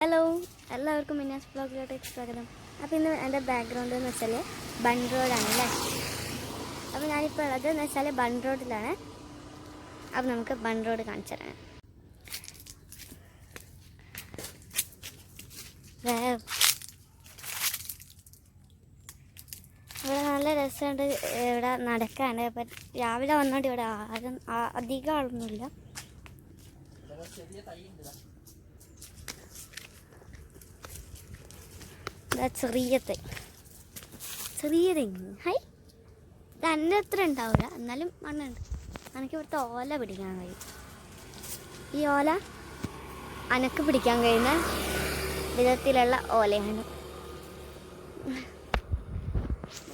Hello, എല്ലാവർക്കും മിന്നാസ് വ്ളോഗിലോട്ടേക്ക് സ്വാഗതം. അപ്പോൾ ഇന്ന് എൻ്റെ ബാക്ക്ഗ്രൗണ്ട് എന്ന് വെച്ചാൽ ബൺ റോഡാണല്ലേ. അപ്പോൾ ഞാനിപ്പോൾ ഉള്ളത് എന്ന് വെച്ചാൽ ബൺ റോഡിലാണ്. അപ്പോൾ നമുക്ക് ബൺ റോഡ് കാണിച്ചു തരാം. ഇവിടെ നല്ല രസമുണ്ട്. ഇവിടെ നടക്കാണ്ട്. അപ്പം രാവിലെ വന്നോണ്ട് ഇവിടെ ആരും അധികം ആളൊന്നുമില്ല. ചെറിയ തെങ്ങ് ഹൈ, ഇത് എൻ്റെ അത്ര ഉണ്ടാവില്ല, എന്നാലും മണ്ണുണ്ട്. എനിക്ക് ഇവിടുത്തെ ഓല പിടിക്കാൻ കഴിയും. ഈ ഓല അനക്ക് പിടിക്കാൻ കഴിയുന്ന വിധത്തിലുള്ള ഓലയാണ്.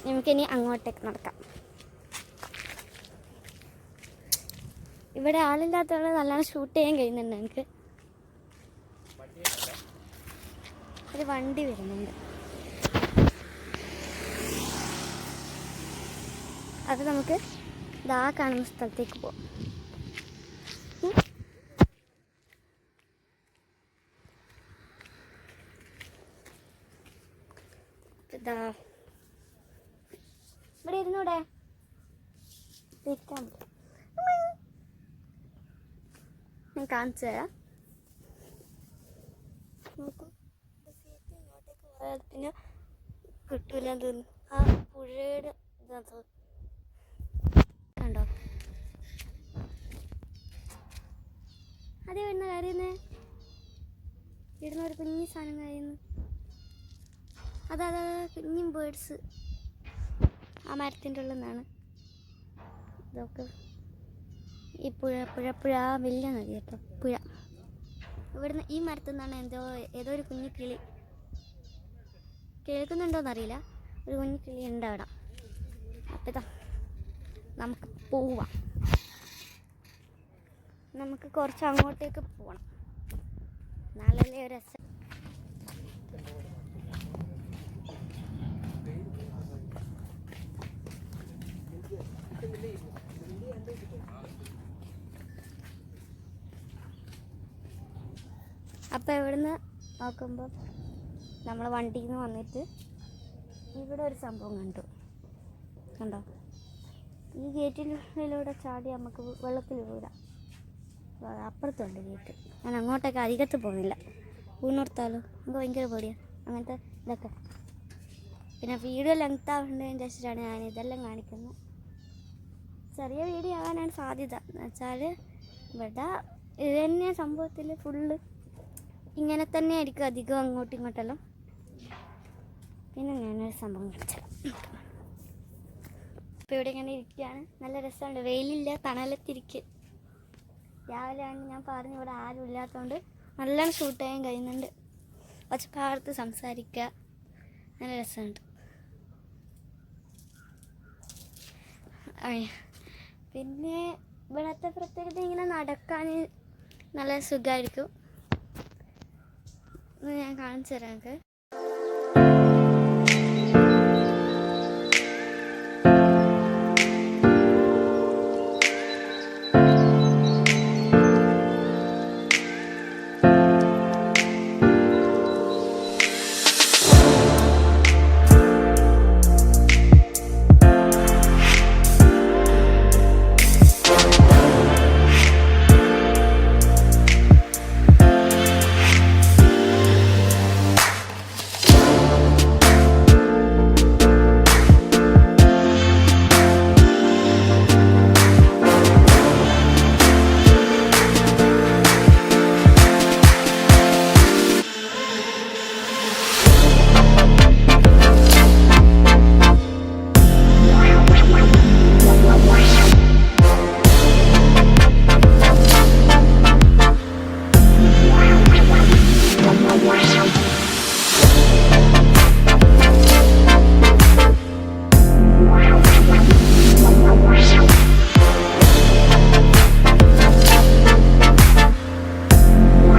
നമുക്കിനി അങ്ങോട്ടേക്ക് നടക്കാം. ഇവിടെ ആളില്ലാത്തവരെ നല്ലോണം ഷൂട്ട് ചെയ്യാൻ കഴിയുന്നുണ്ട്. എനിക്ക് ഒരു വണ്ടി വരുന്നുണ്ട്. അത് നമുക്ക് ഇതാ കാണുന്ന സ്ഥലത്തേക്ക് പോകാം. ഇതാ ഇവിടെ ഇരുന്നൂടെ ഇരിക്കാൻ ഞാൻ കാണിച്ചു തരാം. പിന്നെ കിട്ടൂല തോന്നുന്നു. ആ പുഴയുടെ ഇതാ കണ്ടോ, അതേ വരുന്ന കാര്യന്നേ. ഇടുന്ന ഒരു കുഞ്ഞു സാധനം കഴിയുന്നു. അതാ കുഞ്ഞും ബേഡ്സ് ആ മരത്തിൻ്റെ ഉള്ളിൽ നിന്നാണ്. ഇതൊക്കെ ഈ പുഴ വലിയ നദി കേട്ടോ, പുഴ. ഇവിടുന്ന് ഈ മരത്തിൽ നിന്നാണ് ഏതോ ഒരു കുഞ്ഞു കിളി, കേൾക്കുന്നുണ്ടോയെന്നറിയില്ല, ഒരു കുഞ്ഞു കിളി ഉണ്ട് അവിടെ. അപ്പം ഇതാ നമുക്ക് പോവാം. നമുക്ക് കുറച്ച് അങ്ങോട്ടേക്ക് പോകണം, നാളല്ലേ ഒരു രസം. അപ്പം ഇവിടുന്ന് നോക്കുമ്പോൾ നമ്മൾ വണ്ടിയിൽ നിന്ന് വന്നിട്ട് ഇവിടെ ഒരു സംഭവം കണ്ടോ, ഈ ഗേറ്റിലൂടെ ചാടി നമുക്ക് വെള്ളത്തിൽ വീടാം. അപ്പുറത്തുണ്ട് ഗേറ്റ്. ഞാൻ അങ്ങോട്ടേക്ക് അരികത്ത് പോകുന്നില്ല, ഊന്നോർത്താലോ നമുക്ക് ഭയങ്കര പേടിയാണ് അങ്ങനത്തെ ഇതൊക്കെ. പിന്നെ വീഡിയോ ലെങ്ത് ആവേണ്ടതിന് വെച്ചിട്ടാണ് ഞാൻ ഇതെല്ലാം കാണിക്കുന്നത്. ചെറിയ വീഡിയോ ആകാനാണ് സാധ്യത. എന്ന് വെച്ചാൽ ഇവിടെ ഇത് തന്നെ സംഭവത്തിൽ ഫുള്ള് ഇങ്ങനെ തന്നെ ആയിരിക്കും അധികം, അങ്ങോട്ടും ഇങ്ങോട്ടെല്ലാം. പിന്നെ ഞാനൊരു സംഭവം കാണിച്ചു. ഇപ്പോൾ ഇവിടെ ഇങ്ങനെ ഇരിക്കുകയാണ്, നല്ല രസമുണ്ട്. വെയിലില്ല, തണലത്തിരിക്കുക. രാവിലെ ആണ് ഞാൻ പറഞ്ഞു, ഇവിടെ ആരും ഇല്ലാത്തതുകൊണ്ട് നല്ലോണം ഷൂട്ട് ചെയ്യാൻ കഴിയുന്നുണ്ട്. ഒച്ചപ്പാടത്ത് സംസാരിക്കുക, നല്ല രസമുണ്ട്. പിന്നെ ഇവിടുത്തെ പ്രത്യേകത ഇങ്ങനെ നടക്കാൻ നല്ല സുഖമായിരിക്കും. ഞാൻ കാണിച്ചു തരാം.